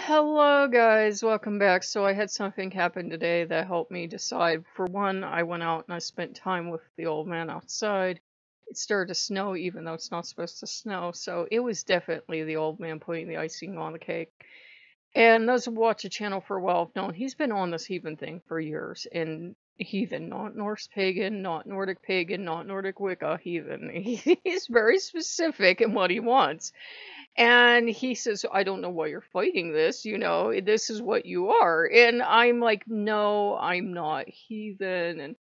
Hello guys, welcome back. So I had something happen today that helped me decide. For one, I went out and I spent time with the old man outside. It started to snow even though it's not supposed to snow, so it was definitely the old man putting the icing on the cake. And those who watch the channel for a while have known he's been on this heathen thing for years. And heathen, not Norse pagan, not Nordic pagan, not Nordic Wicca, heathen. He's very specific in what he wants. And he says, I don't know why you're fighting this, this is what you are. And I'm like, no, I'm not heathen. And,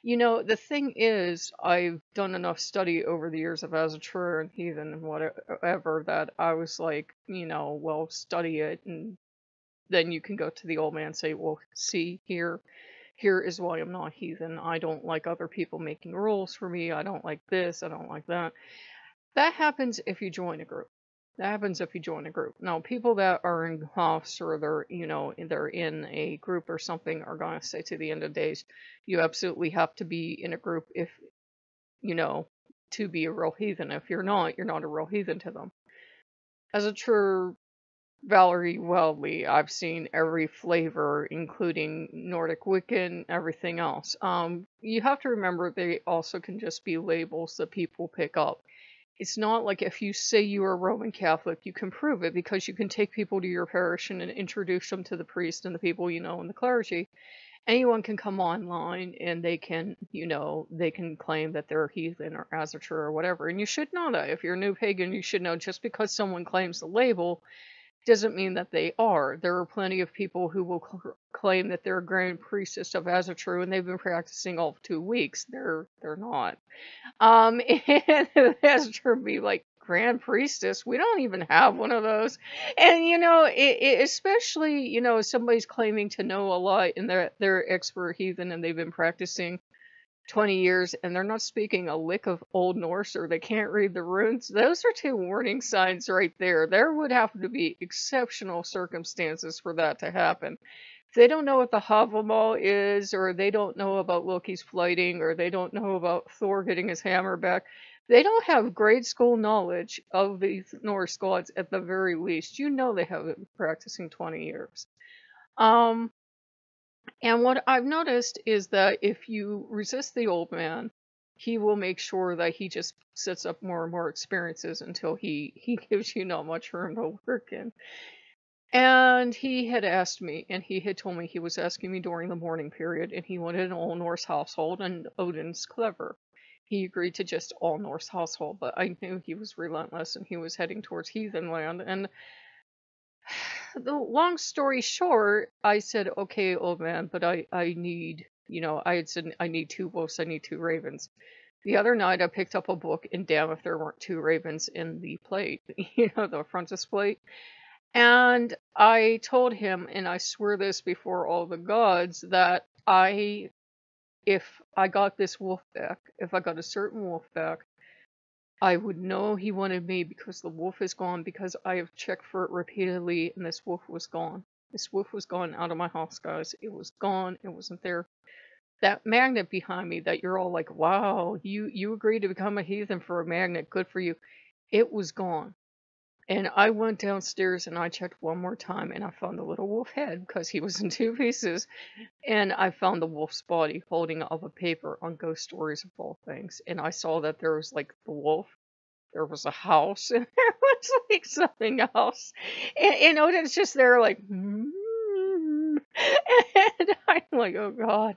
the thing is, I've done enough study over the years of Azatur and heathen and whatever that I was like, well, study it. And then you can go to the old man and say, well, see, here is why I'm not heathen. I don't like other people making rules for me. I don't like this. I don't like that. That happens if you join a group. That happens if you join a group. Now, people that are in Hoffs or they're in a group or something are going to say to the end of days, you absolutely have to be in a group if, to be a real heathen. If you're not a real heathen to them. As a true Valerie Wildly, I've seen every flavor, including Nordic Wiccan, everything else. You have to remember they also can just be labels that people pick up. It's not like if you say you are Roman Catholic, you can prove it because you can take people to your parish and introduce them to the priest and the people you know in the clergy. Anyone can come online and they can, they can claim that they're heathen or Azatur or whatever. And you should know that. If you're a new pagan, you should know just because someone claims the label doesn't mean that they are. There are plenty of people who will claim that they're a grand priestess of Azatur and they've been practicing all of 2 weeks. They're not. And Azatur be like, grand priestess? We don't even have one of those. And especially, if somebody's claiming to know a lot and they're expert heathen and they've been practicing 20 years and they're not speaking a lick of Old Norse or they can't read the runes, those are 2 warning signs right there. There would have to be exceptional circumstances for that to happen. If they don't know what the Havamal is, or they don't know about Loki's flighting, or they don't know about Thor getting his hammer back, they don't have grade school knowledge of the Norse gods at the very least. They haven't been practicing 20 years. And what I've noticed is that if you resist the old man, he will make sure that he just sets up more and more experiences until he gives you not much room to work in. And he had asked me, and he had told me he was asking me during the mourning period, and he wanted an all Norse household, and Odin's clever. He agreed to just all Norse household, but I knew he was relentless and he was heading towards heathen land. And the long story short, I said, okay, old man, but I need, I had said, I need 2 wolves, I need 2 ravens. The other night I picked up a book, and damn if there weren't 2 ravens in the plate, the frontis plate. And I told him, and I swear this before all the gods, that if I got this wolf back, if I got a certain wolf back, I would know he wanted me because the wolf is gone, because I have checked for it repeatedly and this wolf was gone. This wolf was gone out of my house, guys. It was gone. It wasn't there. That magnet behind me that you're all like, wow, you agreed to become a heathen for a magnet. Good for you. It was gone. And I went downstairs and I checked one more time and I found the little wolf head because he was in 2 pieces. And I found the wolf's body holding up a paper on Ghost Stories of all things. And I saw that there was like the wolf, there was a house, and there was like something else. And Odin's just there like, and I'm like, oh God.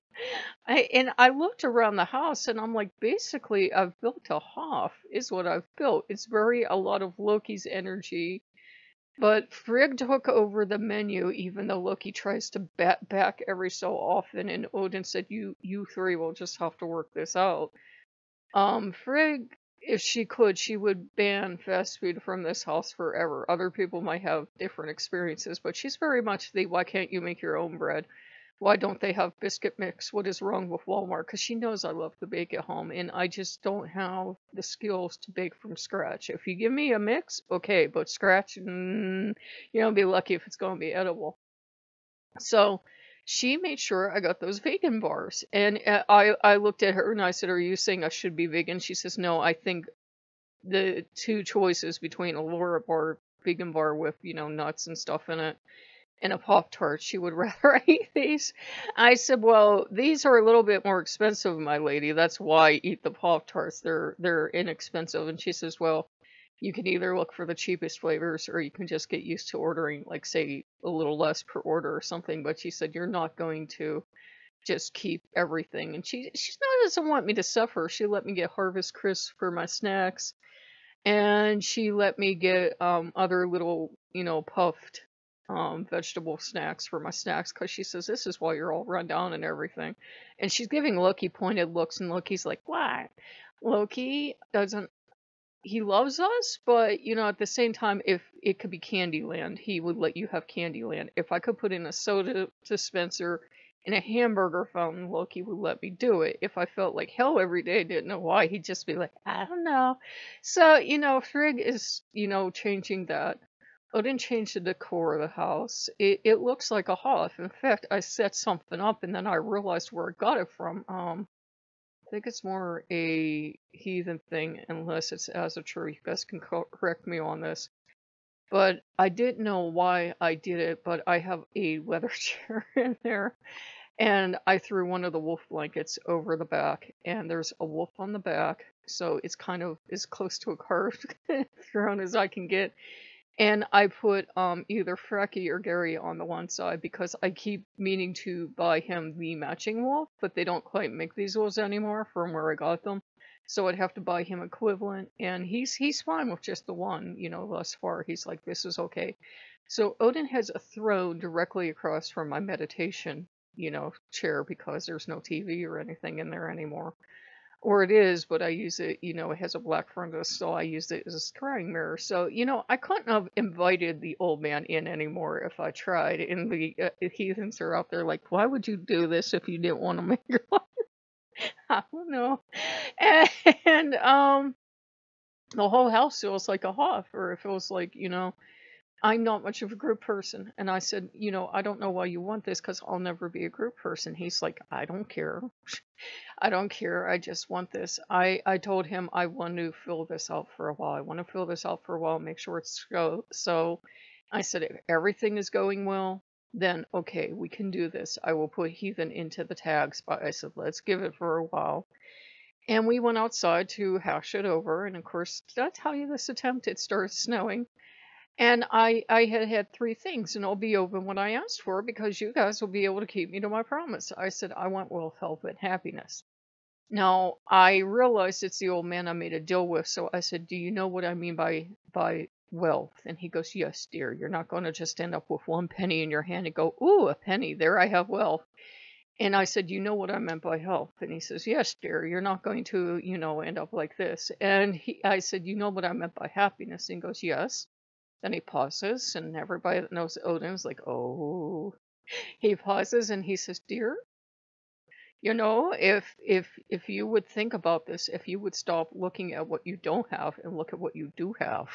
I looked around the house and I'm like, basically I've built a Hoff is what I've built. It's a lot of Loki's energy. But Frigg took over the menu, even though Loki tries to bat back every so often, and Odin said, you 3 will just have to work this out. Frigg, if she could, she would ban fast food from this house forever. Other people might have different experiences, but she's very much the, why can't you make your own bread? Why don't they have biscuit mix? What is wrong with Walmart? Because she knows I love to bake at home, and I just don't have the skills to bake from scratch. If you give me a mix, okay, but scratch, be lucky if it's going to be edible. So she made sure I got those vegan bars. And I looked at her and I said, are you saying I should be vegan? She says, no, I think the 2 choices between a Laura bar, vegan bar with, nuts and stuff in it, and a Pop-Tart. She would rather eat these. I said, well, these are a little bit more expensive, my lady. That's why I eat the Pop-Tarts. They're inexpensive. And she says, well, you can either look for the cheapest flavors or you can just get used to ordering, like, say, a little less per order or something. But she said, you're not going to just keep everything. And she doesn't want me to suffer. She let me get Harvest Crisp for my snacks. And she let me get other little, puffed vegetable snacks for my snacks because she says, this is why you're all run down and everything. And she's giving Loki pointed looks, and Loki's like, what? Loki doesn't, he loves us, but, at the same time, if it could be Candyland, he would let you have Candyland. If I could put in a soda dispenser and a hamburger fountain, Loki would let me do it. If I felt like hell every day, didn't know why, he'd just be like, I don't know. So, Frigg is, changing that. Odin changed the decor of the house. It looks like a hearth. In fact, I set something up and then I realized where I got it from. I think it's more a heathen thing, unless it's Azatur. You guys can correct me on this. But I didn't know why I did it, but I have a leather chair in there. And I threw one of the wolf blankets over the back, and there's a wolf on the back. So it's kind of as close to a carved throne as I can get. And I put either Frecky or Gary on the one side because I keep meaning to buy him the matching wolf, but they don't quite make these wolves anymore from where I got them. So I'd have to buy him equivalent, and he's fine with just the one, thus far. He's like, this is okay. So Odin has a throne directly across from my meditation, chair because there's no TV or anything in there anymore. Or it is, but I use it, it has a black frontal, so I use it as a scrying mirror. So, I couldn't have invited the old man in anymore if I tried. And the heathens are out there like, why would you do this if you didn't want to make your life? I don't know. And the whole house feels like a huff, or it feels like, I'm not much of a group person. And I said, I don't know why you want this because I'll never be a group person. He's like, I don't care. I don't care. I just want this. I told him I want to fill this out for a while. I want to fill this out for a while, make sure it's so. I said, if everything is going well, then okay, we can do this. I will put heathen into the tags. But I said, let's give it for a while. And we went outside to hash it over. And of course, did I tell you this attempt? It started snowing. And I had 3 things, and I'll be open when I asked for because you guys will be able to keep me to my promise. I said, I want wealth, health, and happiness. Now, I realized it's the old man I made a deal with, so I said, do you know what I mean by wealth? And he goes, yes, dear. You're not going to just end up with 1 penny in your hand and go, ooh, a penny. There I have wealth. And I said, you know what I meant by health? And he says, yes, dear. You're not going to, end up like this. And I said, you know what I meant by happiness? And he goes, yes. Then he pauses, and everybody that knows Odin's like, oh. He pauses, and he says, dear, if you would think about this, if you would stop looking at what you don't have and look at what you do have,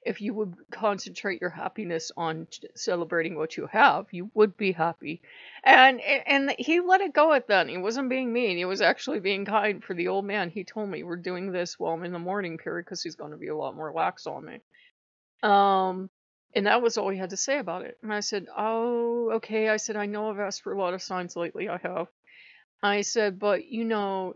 if you would concentrate your happiness on celebrating what you have, you would be happy. And he let it go at that. He wasn't being mean. He was actually being kind for the old man. He told me, we're doing this while I'm in the mourning period because he's going to be a lot more lax on me. And that was all he had to say about it. And I said, oh, okay. I said, I know I've asked for a lot of signs lately. I have. I said, but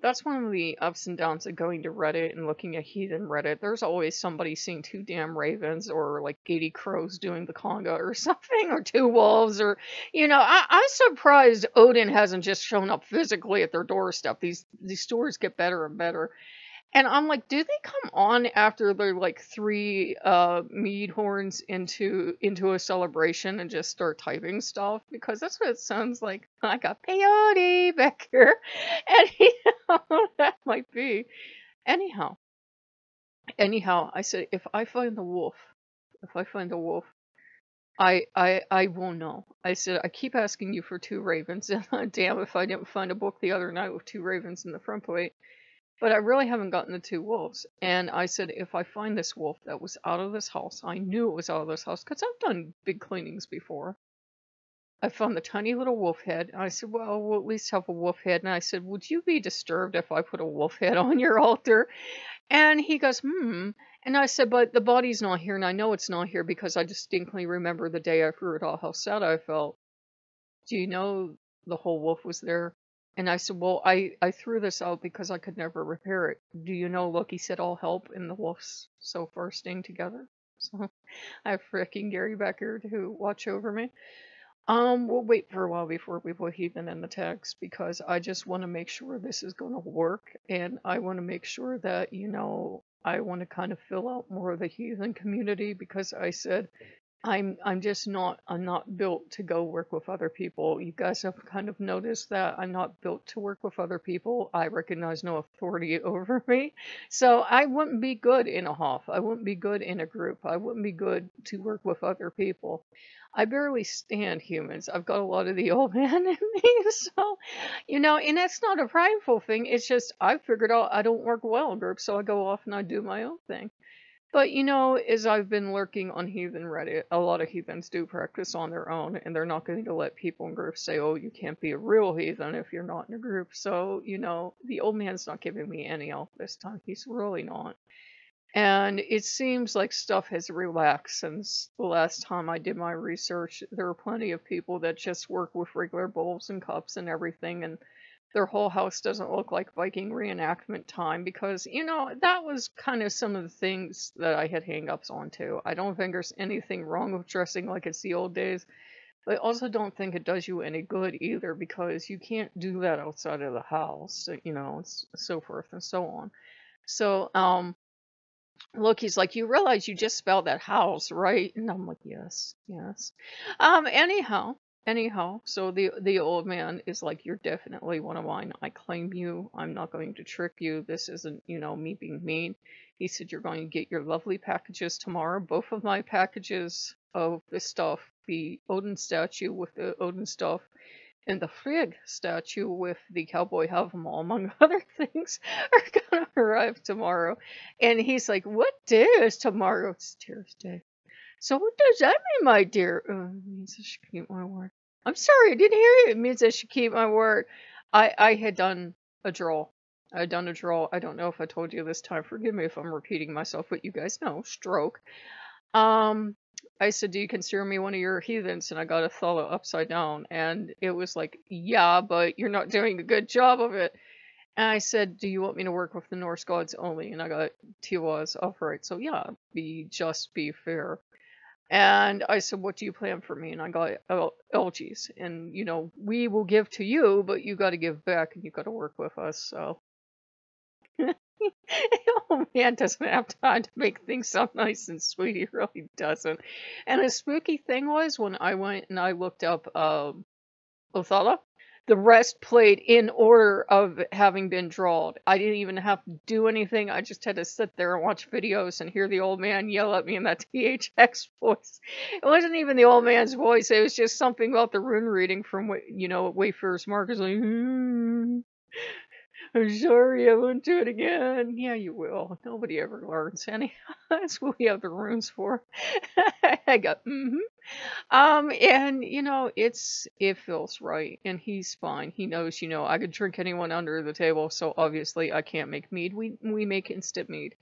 that's one of the ups and downs of going to Reddit and looking at heathen Reddit. There's always somebody seeing 2 damn ravens or like 80 crows doing the conga or something, or 2 wolves, or, I'm surprised Odin hasn't just shown up physically at their doorstep. These stories get better and better. And I'm like, do they come on after they're like 3 mead horns into a celebration and just start typing stuff? Because that's what it sounds like. I got peyote back here. And that might be. Anyhow, I said, if I find a wolf, I won't know. I said, I keep asking you for 2 ravens. And damn if I didn't find a book the other night with 2 ravens in the front plate. But I really haven't gotten the 2 wolves. And I said, if I find this wolf that was out of this house, I knew it was out of this house because I've done big cleanings before. I found the tiny little wolf head. And I said, well, we'll at least have a wolf head. And I said, would you be disturbed if I put a wolf head on your altar? And he goes, And I said, but the body's not here, and I know it's not here because I distinctly remember the day I threw it all, how sad I felt. Do you know the whole wolf was there? And I said, well, I threw this out because I could never repair it. Do you know Loki said all help and the wolf's so far staying together? So I have fricking Gary back here to watch over me. We'll wait for a while before we put heathen in the text because I just want to make sure this is going to work, and I want to make sure that, I want to kind of fill out more of the heathen community because I said I'm not built to go work with other people. You guys have kind of noticed that I'm not built to work with other people. I recognize no authority over me. So I wouldn't be good in a Hoff. I wouldn't be good in a group. I wouldn't be good to work with other people. I barely stand humans. I've got a lot of the old man in me. So, and that's not a prideful thing. It's just I figured out I don't work well in groups, so I go off and I do my own thing. But as I've been lurking on heathen Reddit, a lot of heathens do practice on their own, and they're not going to let people in groups say, oh, you can't be a real heathen if you're not in a group. So, the old man's not giving me any help this time. He's really not. And it seems like stuff has relaxed since the last time I did my research. There are plenty of people that just work with regular bowls and cups and everything, and their whole house doesn't look like Viking reenactment time because, that was kind of some of the things that I had hang-ups on too. I don't think there's anything wrong with dressing like it's the old days, but I also don't think it does you any good either because you can't do that outside of the house, and so forth and so on. So, look, he's like, you realize you just spelled that house, right? And I'm like, yes, yes. Anyhow, so the old man is like, you're definitely one of mine. I claim you. I'm not going to trick you. This isn't, me being mean. He said, you're going to get your lovely packages tomorrow. Both of my packages of the stuff, the Odin statue with the Odin stuff, and the Frigg statue with the cowboy Havamol, among other things, are gonna arrive tomorrow. And he's like, what day is tomorrow? It's Tuesday. So what does that mean, my dear? It means I should keep my word. I'm sorry, I didn't hear you. It means I should keep my word. I had done a draw. I had done a draw. I don't know if I told you this time. Forgive me if I'm repeating myself, but you guys know, stroke. I said, do you consider me one of your heathens? And I got Othello upside down. And it was like, yeah, but you're not doing a good job of it. And I said, do you want me to work with the Norse gods only? And I got Tiwa's upright. So yeah, be fair. And I said, what do you plan for me? And I got Elgies. And, we will give to you, but you got to give back and you got to work with us. So. Oh man doesn't have time to make things so nice and sweet. He really doesn't. And the spooky thing was when I went and I looked up Othello, the rest played in order of having been drawn. I didn't even have to do anything. I just had to sit there and watch videos and hear the old man yell at me in that THX voice. It wasn't even the old man's voice. It was just something about the rune reading from Wayfarer's Mark. It's like, I'm sorry, I won't do it again. Yeah, you will. Nobody ever learns anyhow. That's what we have the runes for. I got, and it feels right, and he's fine. He knows, I could drink anyone under the table, so obviously I can't make mead. We make instant mead.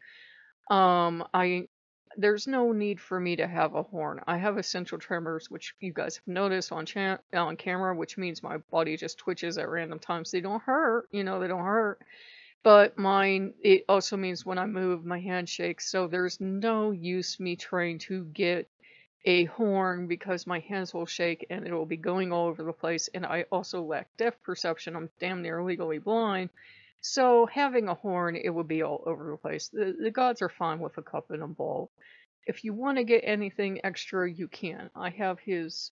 There's no need for me to have a horn. I have essential tremors, which you guys have noticed on camera, which means my body just twitches at random times. They don't hurt, they don't hurt. But mine, it also means when I move, my hand shakes. So there's no use me trying to get a horn because my hands will shake and it will be going all over the place. And I also lack depth perception. I'm damn near legally blind. So having a horn, it would be all over the place. The gods are fine with a cup and a bowl. If you want to get anything extra, you can. I have his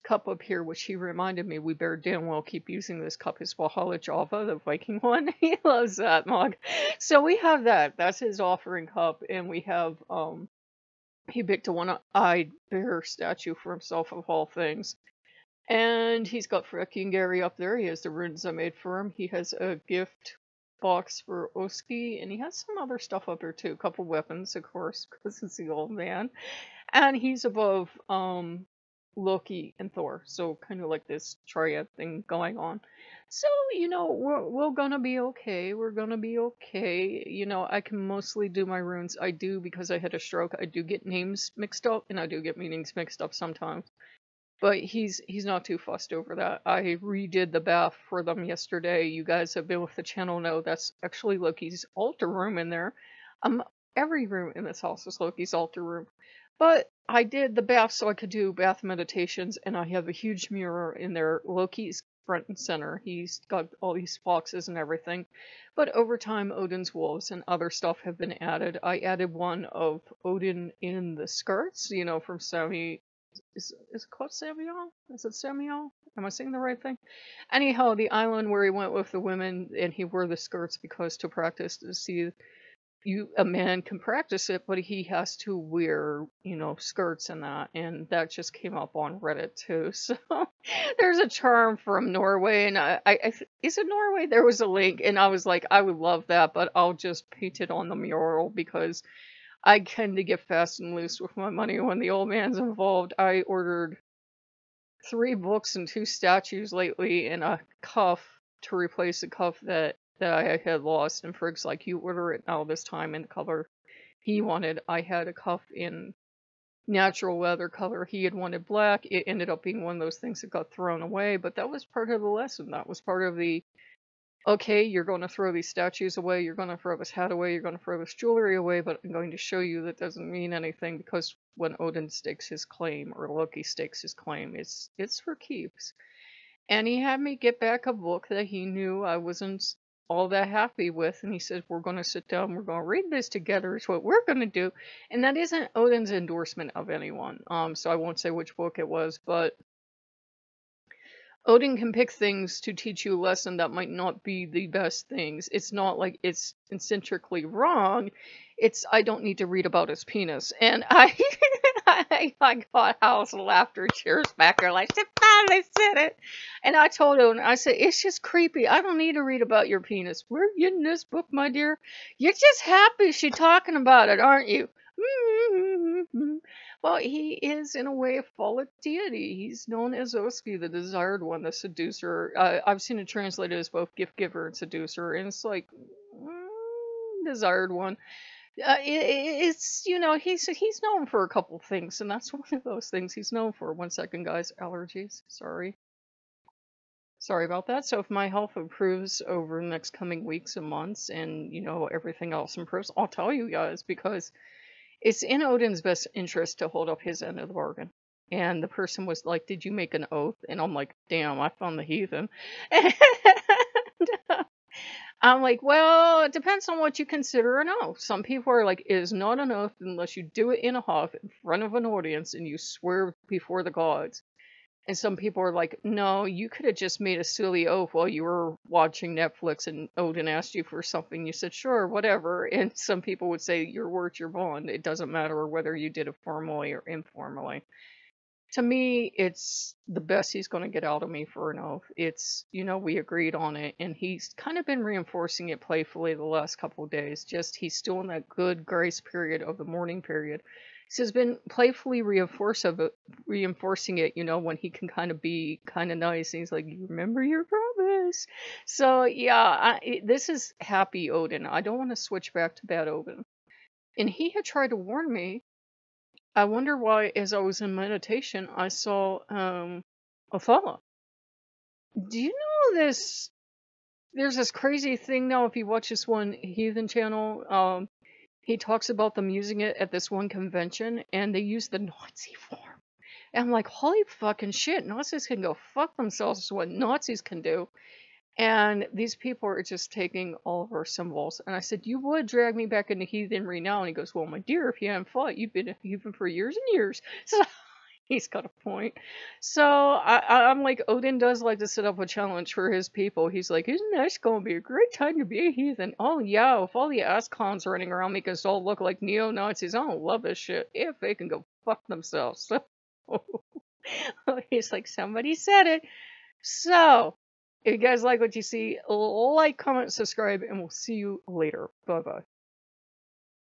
cup up here, which he reminded me we better damn well keep using this cup. His Valhalla Java, the Viking one. He loves that mug. So we have that. That's his offering cup. And we have, he picked a one-eyed bear statue for himself of all things. And he's got fricking Gary up there. He has the runes I made for him. He has a gift box for Oski, and he has some other stuff up there too. A couple weapons, of course, because it's the old man. And he's above Loki and Thor. So kind of like this triad thing going on. So, we're gonna be okay. We're gonna be okay. I can mostly do my runes. I do because I had a stroke. I do get names mixed up and I do get meanings mixed up sometimes. But he's not too fussed over that. I redid the bath for them yesterday. You guys have been with the channel know that's actually Loki's altar room in there. Every room in this house is Loki's altar room. But I did the bath so I could do bath meditations, and I have a huge mirror in there. Loki's front and center. He's got all these foxes and everything. But over time, Odin's wolves and other stuff have been added. I added one of Odin in the skirts, from Sami. Is it called Samuel? Is it Samuel? Am I saying the right thing? Anyhow, the island where he went with the women and he wore the skirts because to practice to see a man can practice it, but he has to wear, skirts and that just came up on Reddit too. So there's a charm from Norway, and is it Norway? There was a link, and I was like, I would love that, but I'll just paint it on the mural because I tend to get fast and loose with my money when the old man's involved. I ordered 3 books and 2 statues lately and a cuff to replace a cuff that I had lost. And Frig's like, you order it now this time in the color he wanted. I had a cuff in natural leather color. He had wanted black. It ended up being one of those things that got thrown away, but that was part of the lesson. That was part of the okay, you're going to throw these statues away, you're going to throw this hat away, you're going to throw this jewelry away, but I'm going to show you that doesn't mean anything because when Odin stakes his claim or Loki stakes his claim, it's for keeps. And he had me get back a book that he knew I wasn't all that happy with, and he said, we're going to sit down, we're going to read this together, it's what we're going to do. And that isn't Odin's endorsement of anyone, so I won't say which book it was, but Odin can pick things to teach you a lesson that might not be the best things. It's not like it's intrinsically wrong. It's I don't need to read about his penis. And I got house laughter cheers back there like, she finally said it. And I told him, I said, it's just creepy. I don't need to read about your penis. We're getting this book, my dear. You're just happy she's talking about it, aren't you? Well, he is, in a way, a fallen deity. He's known as Oski, the desired one, the seducer. I've seen it translated as both gift giver and seducer, and it's like, desired one. It's, he's known for a couple things, and that's one of those things he's known for. 1 second, guys. Allergies. Sorry. Sorry about that. So if my health improves over the next coming weeks and months, and, everything else improves, I'll tell you guys, because it's in Odin's best interest to hold up his end of the bargain. And the person was like, did you make an oath? And I'm like, damn, I found the heathen. And I'm like, well, it depends on what you consider an oath. Some people are like, it is not an oath unless you do it in a huff in front of an audience and you swear before the gods. And some people are like, no, you could have just made a silly oath while you were watching Netflix and Odin asked you for something. You said, sure, whatever. And some people would say, your word's your bond. It doesn't matter whether you did it formally or informally. To me, it's the best he's going to get out of me for an oath. It's, we agreed on it. And he's kind of been reinforcing it playfully the last couple of days. Just he's still in that good grace period of the mourning period. He's been playfully reinforcing it, when he can kind of be kind of nice. And he's like, you remember your promise. So, yeah, this is happy Odin. I don't want to switch back to bad Odin. And he had tried to warn me. I wonder why, as I was in meditation, I saw Othello. Do you know this? There's this crazy thing now, if you watch this one heathen channel, he talks about them using it at this one convention, and they use the Nazi form. And I'm like, holy fucking shit, Nazis can go fuck themselves is what Nazis can do. And these people are just taking all of our symbols. And I said, you would drag me back into heathenry now. And he goes, well, my dear, if you hadn't fought, you've been a heathen for years and years. So he's got a point. So I'm like, Odin does like to set up a challenge for his people. He's like, isn't this going to be a great time to be a heathen? Oh, yeah, with all the ass cons running around making us all look like neo-Nazis, I don't love this shit. If they can go fuck themselves. So he's like, somebody said it. So if you guys like what you see, like, comment, subscribe, and we'll see you later. Bye-bye.